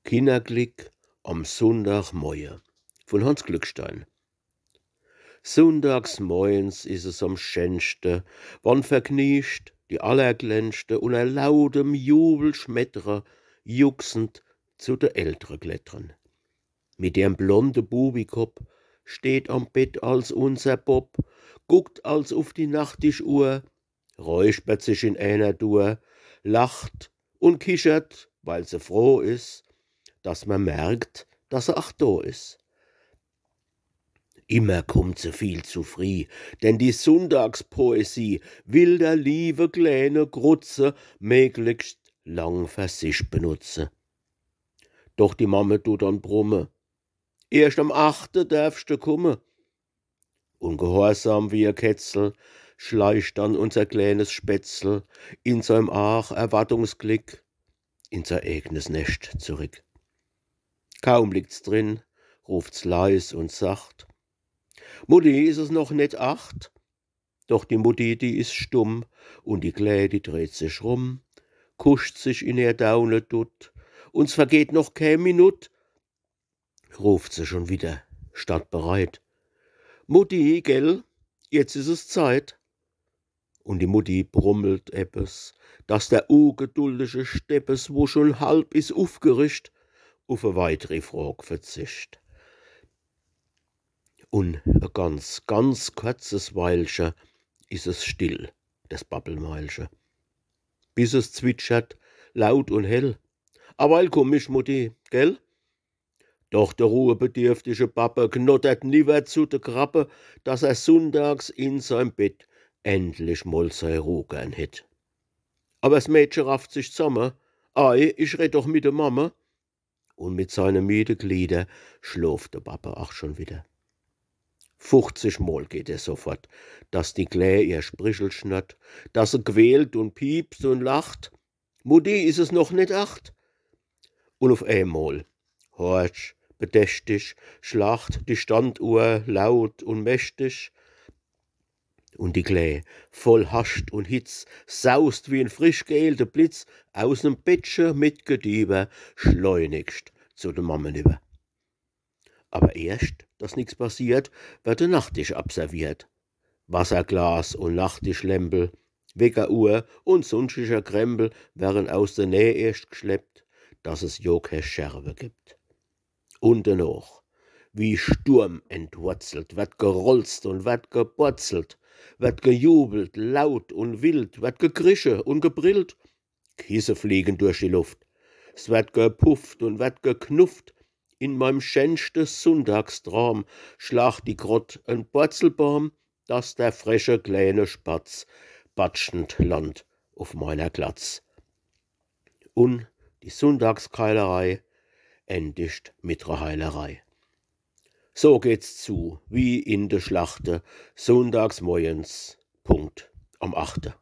Kinderglick am Sonntagmorgen von Hans Glückstein. Sonntags morgens is es am schönste, wann verkniescht die allerglänzte und ein lautem Jubelschmetterer juchsend zu de Ältere klettern. Mit ihrem blonde Bubikopf steht am Bett als unser Bob, guckt als auf die Nachtischuhr, räuspert sich in einer Dur, lacht und kichert, weil se froh is, dass man merkt, dass er auch da is. Immer kommt sie viel zu früh, denn die Sonntagspoesie will der liebe kleine Grutze möglichst lang für sich benutze. Doch die Mama tut dann brumme, erst am 8. darfst du kommen. Ungehorsam wie ein Ketzel schleicht dann unser kleines Spätzl in seinem Erwartungsglick in sein eigenes Nest zurück. Kaum liegt's drin, ruft's leis und sacht: Mutti, is es noch net 8? Doch die Mutti, die is stumm, und die Klee, die dreht sich rum, kuscht sich in ihr Daune dutt, uns vergeht noch kein Minut, ruft sie schon wieder, statt bereit: Mutti, gell, jetzt is es Zeit. Und die Mutti brummelt ebbes, dass der ungeduldige Steppes, wo schon halb is aufgericht, auf a weitere Frage verzicht. Und a ganz kurzes Weilchen is es still, das Babbelmeilchen. Bis es zwitschert, laut und hell: A weil komisch, Mutti, gell? Doch der ruhebedürftige Pappe knottert niewer zu de Krabbe, dass er sonntags in sein Bett endlich mal sei Ruh gern hätt. Aber das Mädchen rafft sich zusammen: Ei, ich red doch mit der Mama. Und mit seinen müden Glieder schläft der Pappe auch schon wieder. 50 Mal geht er sofort, dass die Klee ihr Sprichel schnurrt, dass sie quält und piepst und lacht: Mutti, is es noch net 8? Und auf einmal, horch, bedächtig, schlacht die Standuhr laut und mächtig, und die Klee, voll Hast und Hitz, saust wie ein frisch geelter Blitz aus'm Bettchen mit Gedieber schleunigst zu de Mammen über. Aber erst, dass nix passiert, wird der Nachttisch abserviert. Wasserglas und Nachttischlämpel, Weckeruhr und sonstiger Krempel werden aus der Nähe erst geschleppt, dass es jo keine Scherbe gibt. Und dennoch, wie Sturm entwurzelt, wird gerolzt und wird geburzelt, wird gejubelt, laut und wild, wird gegrische und gebrillt. Kisse fliegen durch die Luft, es wird gepufft und wird geknufft. In meinem schönsten Sonntagstraum schlagt die Grott ein Purzelbaum, dass der frische kleine Spatz batschend land auf meiner Glatz. Und die Sonntagskeilerei endigt mit der Heilerei. So geht's zu, wie in de Schlachte, sonntagsmorgens, Punkt am 8.